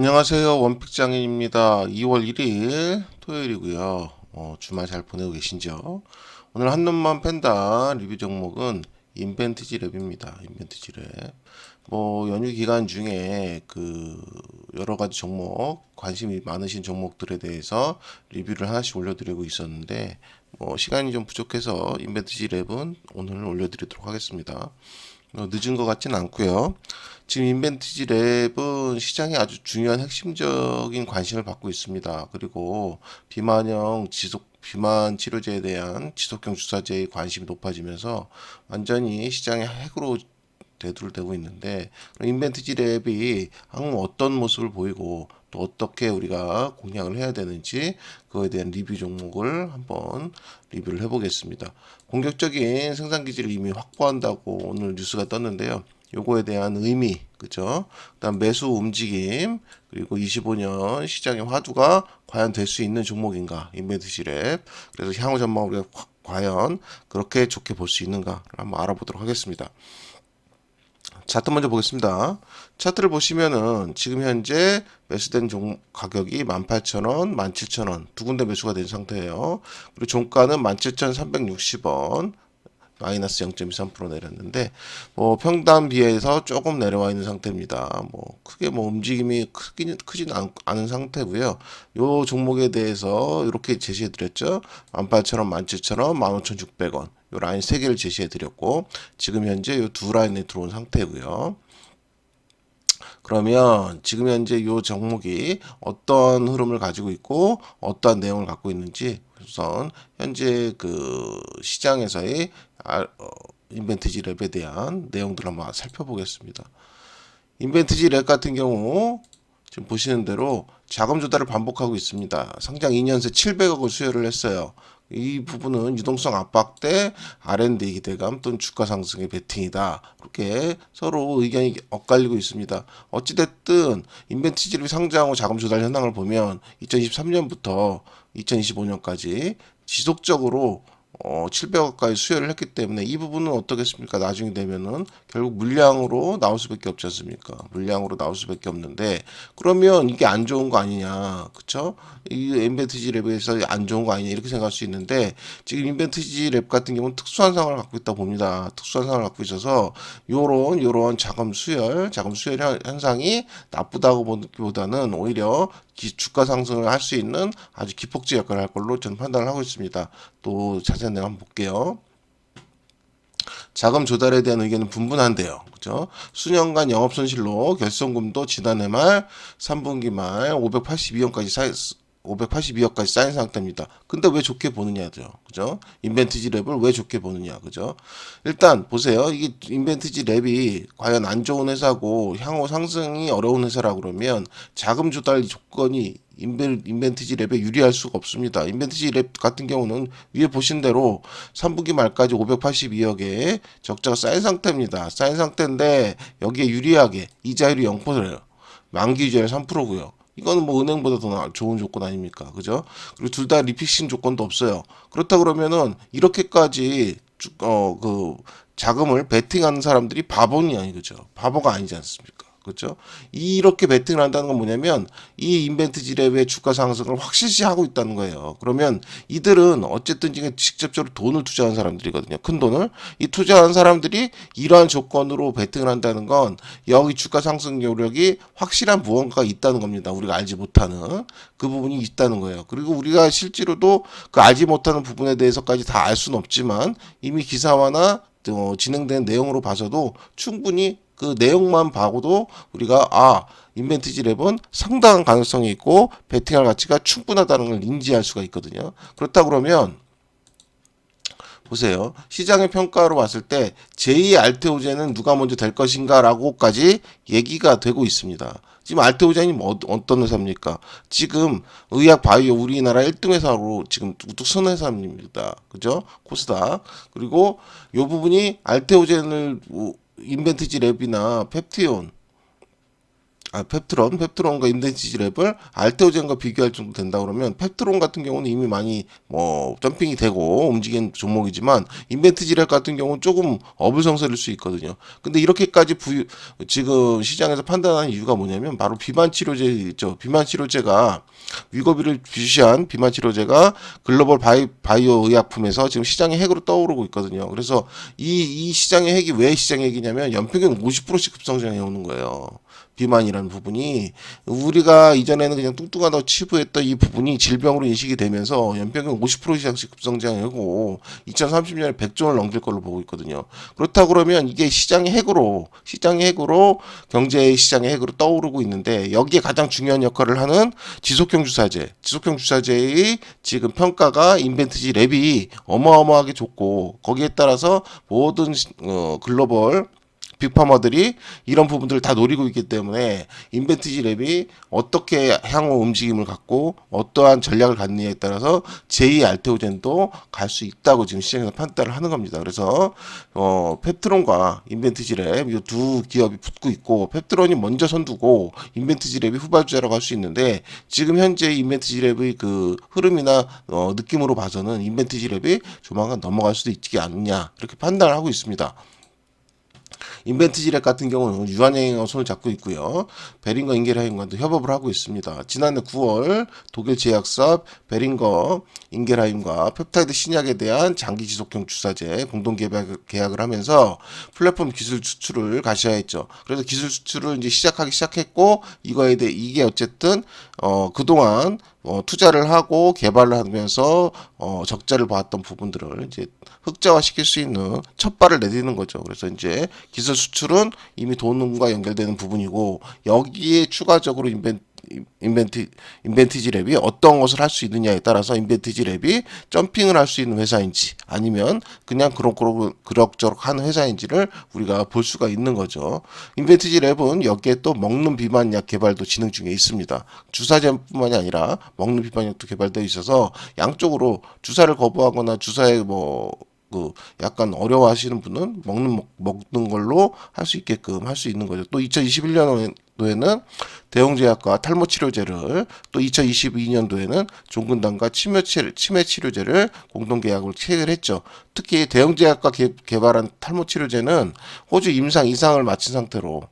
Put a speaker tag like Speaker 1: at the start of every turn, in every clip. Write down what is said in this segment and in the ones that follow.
Speaker 1: 안녕하세요. 원픽장인입니다. 2월 1일 토요일이고요. 주말 잘 보내고 계신지요? 오늘 한눈만 팬다 리뷰 종목은 인벤트지 랩입니다. 인벤트지 랩. 연휴 기간 중에 여러 가지 종목, 관심이 많으신 종목들에 대해서 리뷰를 하나씩 올려드리고 있었는데, 시간이 좀 부족해서 인벤트지 랩은 오늘 올려드리도록 하겠습니다. 늦은 것 같진 않고요. 지금 인벤티지 랩은 시장에 아주 중요한 핵심적인 관심을 받고 있습니다. 그리고 비만 치료제에 대한 지속형 주사제의 관심이 높아지면서 완전히 시장의 핵으로 대두되고 있는데, 인벤티지 랩이 향후 어떤 모습을 보이고 또 어떻게 우리가 공략을 해야 되는지 그거에 대한 리뷰 종목을 한번 리뷰를 해보겠습니다. 공격적인 생산 기지를 이미 확보한다고 오늘 뉴스가 떴는데요. 요거에 대한 의미, 그죠? 그다음 매수 움직임, 그리고 25년 시장의 화두가 과연 될 수 있는 종목인가? 인벤트지 랩. 그래서 향후 전망을 우리가 과연 그렇게 좋게 볼 수 있는가? 한번 알아보도록 하겠습니다. 차트 먼저 보겠습니다. 차트를 보시면은 지금 현재 매수된 가격이 18,000원, 17,000원 두 군데 매수가 된 상태예요. 그리고 종가는 17,360원, 마이너스 0.23% 내렸는데, 평단 비해서 조금 내려와 있는 상태입니다. 크게 움직임이 크진 않은 상태고요. 요 종목에 대해서 이렇게 제시해 드렸죠. 18,000원, 17,000원, 15,600원. 요 라인 3개를 제시해 드렸고, 지금 현재 요 두 라인에 들어온 상태고요. 그러면 지금 현재 이 종목이 어떤 흐름을 가지고 있고 어떠한 내용을 갖고 있는지 우선 현재 시장에서의 인벤트지 랩에 대한 내용들을 한번 살펴보겠습니다. 인벤트지 랩 같은 경우 지금 보시는 대로 자금 조달을 반복하고 있습니다. 상장 2년 새 700억을 수혈을 했어요. 이 부분은 유동성 압박 때 R&D 기대감 또는 주가 상승의 베팅이다. 이렇게 서로 의견이 엇갈리고 있습니다. 어찌됐든 인벤트지를 상장후 자금 조달 현황을 보면 2023년부터 2025년까지 지속적으로 700억까지 수혈을 했기 때문에 이 부분은 어떻겠습니까? 나중에 되면은 결국 물량으로 나올 수밖에 없지 않습니까? 물량으로 나올 수밖에 없는데, 그러면 이게 안 좋은 거 아니냐, 그쵸? 이 인벤트지 랩에서 안 좋은 거 아니냐 이렇게 생각할 수 있는데, 지금 인벤트지 랩 같은 경우는 특수한 상황을 갖고 있다 봅니다. 특수한 상황을 갖고 있어서 요런 자금 수혈 현상이 나쁘다고 보기보다는 오히려 주가 상승을 할 수 있는 아주 기폭제 역할을 할 걸로 저는 판단을 하고 있습니다. 또 자세한 내용 한번 볼게요. 자금 조달에 대한 의견은 분분한데요. 그죠? 수년간 영업 손실로 결손금도 지난해 말 3분기 말 582억까지 쌓인 상태입니다. 근데 왜 좋게 보느냐죠. 그죠? 인벤트지 랩을 왜 좋게 보느냐. 그죠? 일단 보세요. 이게 인벤트지 랩이 과연 안 좋은 회사고 향후 상승이 어려운 회사라고 그러면 자금 조달 조건이 인벤트지 랩에 유리할 수가 없습니다. 인벤트지 랩 같은 경우는 위에 보신 대로 3분기 말까지 582억의 적자가 쌓인 상태입니다. 쌓인 상태인데 여기에 유리하게 이자율이 0%예요. 만기 이자율 3%고요. 이거는 은행보다 더 좋은 조건 아닙니까? 그죠? 그리고 둘 다 리픽싱 조건도 없어요. 그렇다 그러면은 이렇게까지 자금을 베팅하는 사람들이 바보니 아니죠. 바보가 아니지 않습니까? 그렇죠? 이렇게 베팅을 한다는 건 뭐냐면 이 인벤트지 랩의 주가 상승을 확실시하고 있다는 거예요. 그러면 이들은 어쨌든 지금 직접적으로 돈을 투자한 사람들이거든요. 큰 돈을. 이 투자한 사람들이 이러한 조건으로 베팅을 한다는 건 여기 주가 상승 요력이 확실한 무언가가 있다는 겁니다. 우리가 알지 못하는 그 부분이 있다는 거예요. 그리고 우리가 실제로도 그 알지 못하는 부분에 대해서까지 다 알 수는 없지만 이미 기사화나 진행된 내용으로 봐서도 충분히 그 내용만 봐고도 우리가 인벤트지 랩은 상당한 가능성이 있고 베팅할 가치가 충분하다는 걸 인지할 수가 있거든요. 그렇다 그러면 보세요. 시장의 평가로 봤을 때 제2의 알테오젠은 누가 먼저 될 것인가 라고까지 얘기가 되고 있습니다. 지금 알테오젠이 어떤 회사입니까? 지금 의약 바이오 우리나라 1등 회사로 지금 우뚝 선 회사입니다. 그죠? 코스닥. 그리고 이 부분이 알테오젠을 인벤트지 랩이나 펩티온 펩트론과 인벤티지랩을 알테오젠과 비교할 정도 된다 그러면 펩트론 같은 경우는 이미 많이 점핑이 되고 움직이는 종목이지만 인벤티지랩 같은 경우는 조금 어불성설일 수 있거든요. 근데 이렇게까지 지금 시장에서 판단하는 이유가 뭐냐면 바로 비만 치료제 있죠. 비만 치료제가 위고비를 비시한 비만 치료제가 글로벌 바이오 의약품에서 지금 시장의 핵으로 떠오르고 있거든요. 그래서 이 시장의 핵이 왜 시장의 핵이냐면 연평균 50%씩 급성장해 오는 거예요. 비만이라는 부분이 우리가 이전에는 그냥 뚱뚱하다고 치부했던 이 부분이 질병으로 인식이 되면서 연평균 50% 이상씩 급성장하고 2030년에 100조 원을 넘길 걸로 보고 있거든요. 그렇다 그러면 이게 시장의 핵으로 경제 시장의 핵으로 떠오르고 있는데 여기에 가장 중요한 역할을 하는 지속형 주사제의 지금 평가가 인벤트지 랩이 어마어마하게 좋고 거기에 따라서 모든 글로벌 빅파머들이 이런 부분들을 다 노리고 있기 때문에 인벤티지 랩이 어떻게 향후 움직임을 갖고 어떠한 전략을 갖느냐에 따라서 제2 알테오젠도 갈 수 있다고 지금 시장에서 판단을 하는 겁니다. 그래서 펩트론과 인벤티지 랩 이 두 기업이 붙고 있고 펩트론이 먼저 선두고 인벤티지 랩이 후발주자라고 할 수 있는데 지금 현재 인벤티지 랩의 그 흐름이나 느낌으로 봐서는 인벤티지 랩이 조만간 넘어갈 수도 있지 않느냐 이렇게 판단을 하고 있습니다. 인벤트지랩 같은 경우는 유한양행하고 손을 잡고 있고요. 베링거 인겔하임과도 협업을 하고 있습니다. 지난해 9월 독일 제약사 베링거 인겔하임과 펩타이드 신약에 대한 장기 지속형 주사제 공동 계약을 하면서 플랫폼 기술 수출을 가시화했죠. 그래서 기술 수출을 이제 시작했고 이거에 대해 이게 어쨌든 그동안 투자를 하고 개발을 하면서 적자를 봤던 부분들을 이제 흑자화시킬 수 있는 첫 발을 내딛는 거죠. 그래서 이제 기술 수출은 이미 돈과 연결되는 부분이고 여기에 추가적으로 인벤티지 랩이 어떤 것을 할 수 있느냐에 따라서 인벤티지 랩이 점핑을 할 수 있는 회사인지 아니면 그냥 그럭저럭 하는 회사인지를 우리가 볼 수가 있는 거죠. 인벤티지 랩은 여기에 또 먹는 비만약 개발도 진행 중에 있습니다. 주사제뿐만이 아니라 먹는 비만약도 개발되어 있어서 양쪽으로 주사를 거부하거나 주사에 약간 어려워하시는 분은 먹는 걸로 할 수 있게끔 할 수 있는 거죠. 또 2021년도에는 대형제약과 탈모 치료제를 또 2022년도에는 종근당과 치매 치료제를 공동 계약을 체결했죠. 특히 대형제약과 개발한 탈모 치료제는 호주 임상 이상을 마친 상태로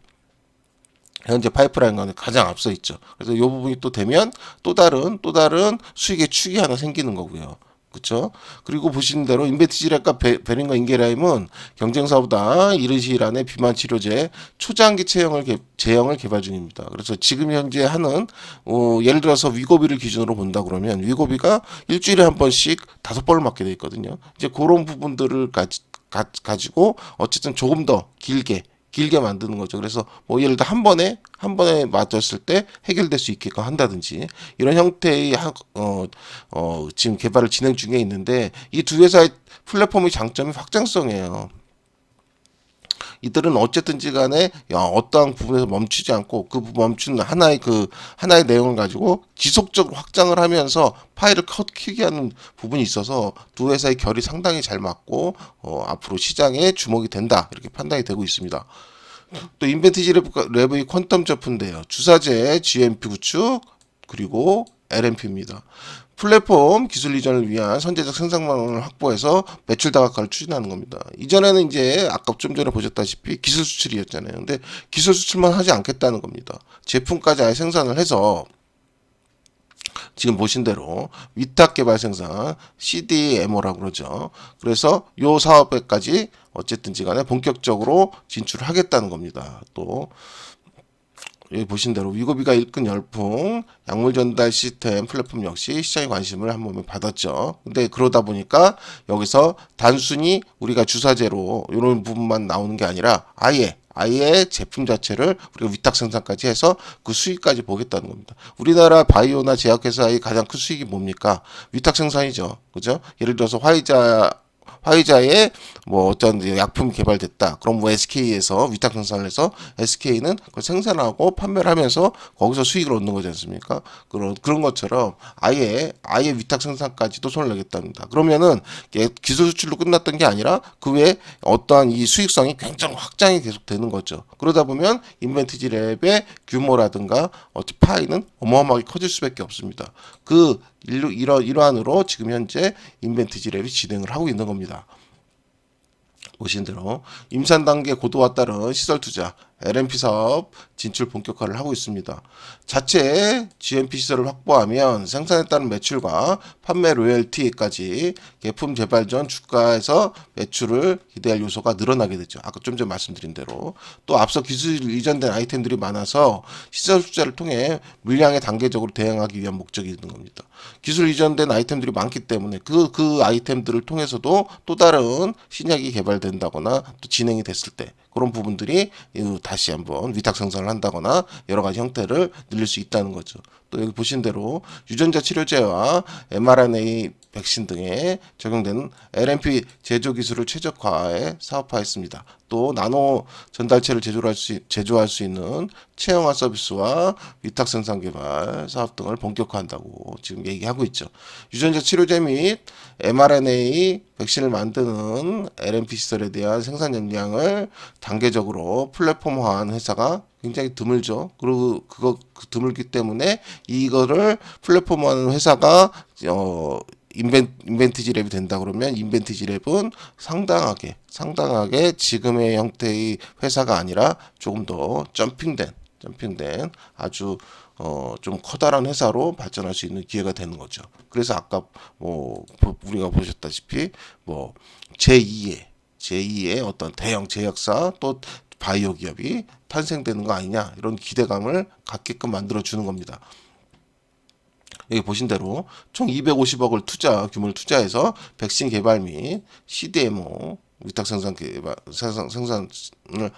Speaker 1: 현재 파이프라인과는 가장 앞서 있죠. 그래서 이 부분이 또 되면 또 다른 수익의 축이 하나 생기는 거고요. 그렇죠? 그리고 보시는 대로 인벤티지랩과 베링거 인겔하임은 경쟁사보다 이른 시일 안에 비만 치료제 초장기 제형을 개발 중입니다. 그래서 지금 현재 하는 예를 들어서 위고비를 기준으로 본다 그러면 위고비가 일주일에 한 번씩 5번을 맞게 돼 있거든요. 이제 그런 부분들을 가지고 어쨌든 조금 더 길게 만드는 거죠. 그래서 예를 들어 한 번에 맞았을 때 해결될 수 있게끔 한다든지 이런 형태의 지금 개발을 진행 중에 있는데 이 두 회사의 플랫폼의 장점이 확장성이에요. 이들은 어쨌든지 간에 어떠한 부분에서 멈추지 않고 그 멈춘 하나의 내용을 가지고 지속적으로 확장을 하면서 파일을 키우게 하는 부분이 있어서 두 회사의 결이 상당히 잘 맞고 앞으로 시장에 주목이 된다 이렇게 판단이 되고 있습니다. 또 인벤티지 랩의 퀀텀 점프인데요. 주사제 GMP 구축 그리고 LMP입니다. 플랫폼 기술 이전을 위한 선제적 생산망을 확보해서 매출 다각화를 추진하는 겁니다. 이전에는 이제 아까 좀 전에 보셨다시피 기술 수출이었잖아요. 근데 기술 수출만 하지 않겠다는 겁니다. 제품까지 아예 생산을 해서 지금 보신 대로 위탁 개발 생산 CDMO라고 그러죠. 그래서 요 사업에까지 어쨌든지 간에 본격적으로 진출을 하겠다는 겁니다. 또 여기 보신 대로 위고비가 일끈 열풍 약물 전달 시스템 플랫폼 역시 시장의 관심을 한 몸에 받았죠. 근데 그러다 보니까 여기서 단순히 우리가 주사제로 이런 부분만 나오는 게 아니라 아예 제품 자체를 우리가 위탁 생산까지 해서 그 수익까지 보겠다는 겁니다. 우리나라 바이오나 제약회사의 가장 큰 수익이 뭡니까? 위탁 생산이죠. 그죠? 예를 들어서 화이자의 뭐 어떤 약품 개발됐다. 그럼 뭐 SK에서 위탁 생산을 해서 SK는 그걸 생산하고 판매를 하면서 거기서 수익을 얻는 거지 않습니까? 그런 것처럼 아예 위탁 생산까지도 손을 내겠답니다. 그러면은 기술 수출로 끝났던 게 아니라 그 외에 어떠한 이 수익성이 굉장히 확장이 계속 되는 거죠. 그러다 보면 인벤티지 랩의 규모라든가 파이는 어마어마하게 커질 수밖에 없습니다. 이러한으로 지금 현재 인벤티지 랩이 진행을 하고 있는 겁니다. 보신 대로 임산 단계 고도화 따른 시설 투자 LNP 사업 진출 본격화를 하고 있습니다. 자체 GMP 시설을 확보하면 생산에 따른 매출과 판매 로열티까지 제품 개발 전 주가에서 매출을 기대할 요소가 늘어나게 되죠. 아까 좀 전에 말씀드린 대로 또 앞서 기술 이전된 아이템들이 많아서 시설 투자를 통해 물량에 단계적으로 대응하기 위한 목적이 있는 겁니다. 기술 이전된 아이템들이 많기 때문에 그 아이템들을 통해서도 또 다른 신약이 개발된다거나 또 진행이 됐을 때 그런 부분들이 다시 한번 위탁 생산을 한다거나 여러 가지 형태를 늘릴 수 있다는 거죠. 또 여기 보신 대로 유전자 치료제와 mRNA 백신 등에 적용되는 LNP 제조 기술을 최적화해 사업화했습니다. 또 나노 전달체를 제조할 수 있는 체형화 서비스와 위탁 생산 개발 사업 등을 본격화한다고 지금 얘기하고 있죠. 유전자 치료제 및 mRNA 백신을 만드는 LNP 시설에 대한 생산 역량을 단계적으로 플랫폼화한 회사가 굉장히 드물죠. 그리고 드물기 때문에 이거를 플랫폼화하는 회사가 인벤티지 랩이 된다 그러면 인벤티지 랩은 상당하게 지금의 형태의 회사가 아니라 조금 더 점핑된 아주 좀 커다란 회사로 발전할 수 있는 기회가 되는 거죠. 그래서 아까 뭐 우리가 보셨다시피 뭐 제2의 어떤 대형 제약사 또 바이오 기업이 탄생되는 거 아니냐 이런 기대감을 갖게끔 만들어 주는 겁니다. 여기 보신 대로 총 250억을 규모를 투자해서 백신 개발 및 CDMO 위탁 생산을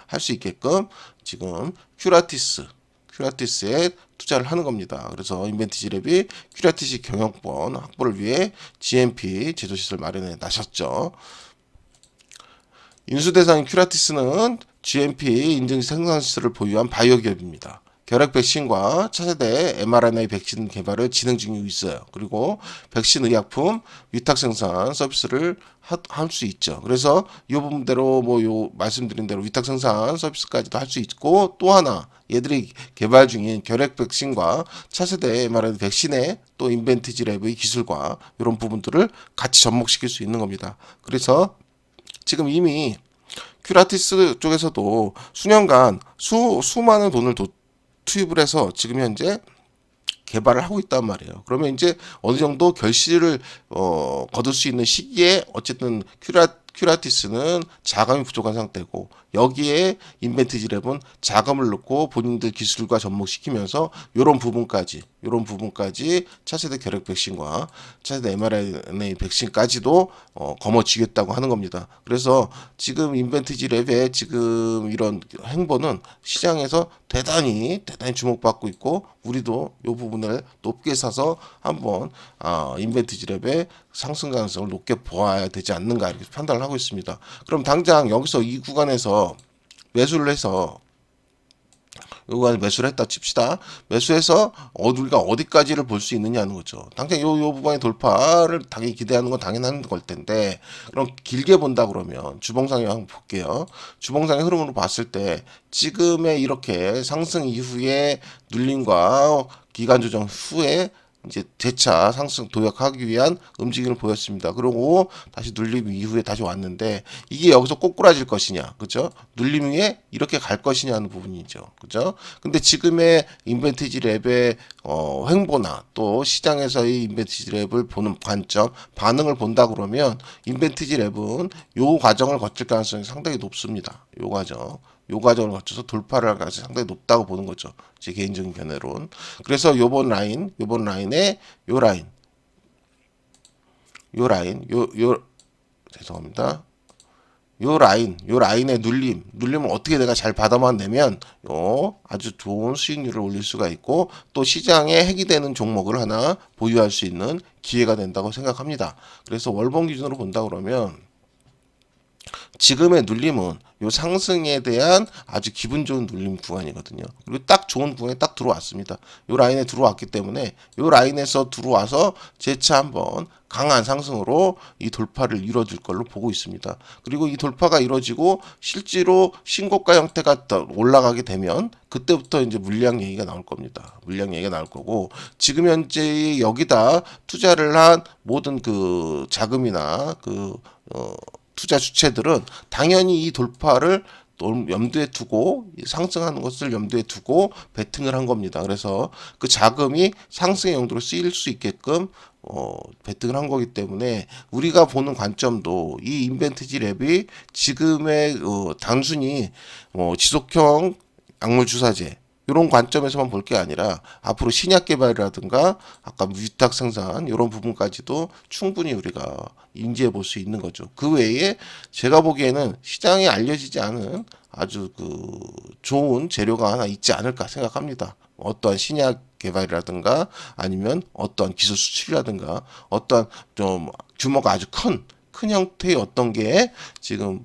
Speaker 1: 할 수 있게끔 지금 큐라티스에 투자를 하는 겁니다. 그래서 인벤티지 랩이 큐라티스 경영권 확보를 위해 GMP 제조시설 마련해 나섰죠. 인수 대상인 큐라티스는 GMP 인증 생산시설을 보유한 바이오 기업입니다. 결핵 백신과 차세대 mRNA 백신 개발을 진행 중이고 있어요. 그리고 백신 의약품 위탁 생산 서비스를 할 수 있죠. 그래서 이 부분대로 말씀드린 대로 위탁 생산 서비스까지도 할 수 있고 또 하나 얘들이 개발 중인 결핵 백신과 차세대 mRNA 백신의 또 인벤티지 랩의 기술과 이런 부분들을 같이 접목시킬 수 있는 겁니다. 그래서 지금 이미 큐라티스 쪽에서도 수년간 수많은 돈을 투입을 해서 지금 현재 개발을 하고 있단 말이에요. 그러면 이제 어느 정도 결실을 거둘 수 있는 시기에 어쨌든 큐라티스는 자금이 부족한 상태고 여기에 인벤티지 랩은 자금을 넣고 본인들 기술과 접목시키면서 이런 부분까지 차세대 결핵 백신과 차세대 mRNA 백신까지도 거머쥐겠다고 하는 겁니다. 그래서 지금 인벤티지 랩의 지금 이런 행보는 시장에서 대단히 주목받고 있고 우리도 이 부분을 높게 사서 한번 인벤티지 랩의 상승 가능성을 높게 보아야 되지 않는가 이렇게 판단을 하고 있습니다. 그럼 당장 여기서 이 구간에서 매수를 해서 요구간에 매수를 했다 칩시다. 매수해서 우리가 어디까지를 볼 수 있느냐는 거죠. 당장 요 부분의 돌파를 당연히 기대하는 건 당연한 걸 텐데 그럼 길게 본다 그러면 주봉상에 한번 볼게요. 주봉상의 흐름으로 봤을 때 지금의 이렇게 상승 이후에 눌림과 기간 조정 후에 이제 재차 상승 도약하기 위한 움직임을 보였습니다. 그리고 다시 눌림 이후에 다시 왔는데 이게 여기서 꼬꾸라질 것이냐, 그죠? 눌림 위에 이렇게 갈 것이냐는 부분이죠, 그죠? 근데 지금의 인벤티지 랩의 횡보나 또 시장에서의 인벤티지 랩을 보는 관점, 반응을 본다 그러면 인벤티지 랩은 요 과정을 거칠 가능성이 상당히 높습니다. 요 과정을 거쳐서 돌파를 할 가능성이 상당히 높다고 보는 거죠. 제 개인적인 견해론. 그래서 요번 라인에 죄송합니다. 요 라인의 눌림을 어떻게 내가 잘 받아만 내면 아주 좋은 수익률을 올릴 수가 있고 또 시장에 핵이 되는 종목을 하나 보유할 수 있는 기회가 된다고 생각합니다. 그래서 월봉 기준으로 본다 그러면 지금의 눌림은 요 상승에 대한 아주 기분 좋은 눌림 구간이거든요. 그리고 딱 좋은 구간에 딱 들어왔습니다. 요 라인에 들어왔기 때문에 요 라인에서 들어와서 재차 한번 강한 상승으로 이 돌파를 이뤄줄 걸로 보고 있습니다. 그리고 이 돌파가 이루어지고 실제로 신고가 형태가 올라가게 되면 그때부터 이제 물량 얘기가 나올 겁니다. 물량 얘기가 나올 거고 지금 현재 여기다 투자를 한 모든 그 자금이나 투자 주체들은 당연히 이 돌파를 염두에 두고 상승하는 것을 염두에 두고 베팅을 한 겁니다. 그래서 그 자금이 상승의 용도로 쓰일 수 있게끔 베팅을 한 거기 때문에 우리가 보는 관점도 이 인벤트지 랩이 지금의 단순히 지속형 약물 주사제 이런 관점에서만 볼 게 아니라 앞으로 신약 개발이라든가 아까 위탁 생산 이런 부분까지도 충분히 우리가 인지해 볼 수 있는 거죠. 그 외에 제가 보기에는 시장에 알려지지 않은 아주 좋은 재료가 하나 있지 않을까 생각합니다. 어떠한 신약 개발이라든가 아니면 어떠한 기술 수출이라든가 어떠한 좀 규모가 아주 큰 형태의 어떤 게 지금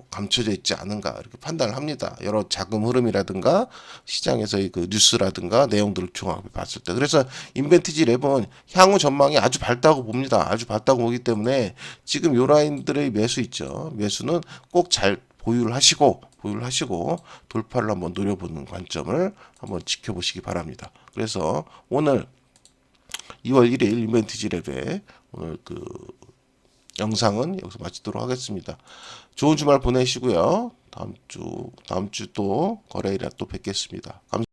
Speaker 1: 감춰져 있지 않은가 이렇게 판단을 합니다. 여러 자금 흐름이라든가 시장에서의 그 뉴스라든가 내용들을 종합해 봤을 때. 그래서 인벤티지 랩은 향후 전망이 아주 밝다고 봅니다. 아주 밝다고 보기 때문에 지금 요 라인들의 매수 있죠. 매수는 꼭 잘 보유를 하시고 돌파를 한번 노려보는 관점을 한번 지켜보시기 바랍니다. 그래서 오늘 2월 1일 인벤티지 랩에 오늘 영상은 여기서 마치도록 하겠습니다. 좋은 주말 보내시고요. 다음 주 또 거래일에 또 뵙겠습니다. 감사합니다.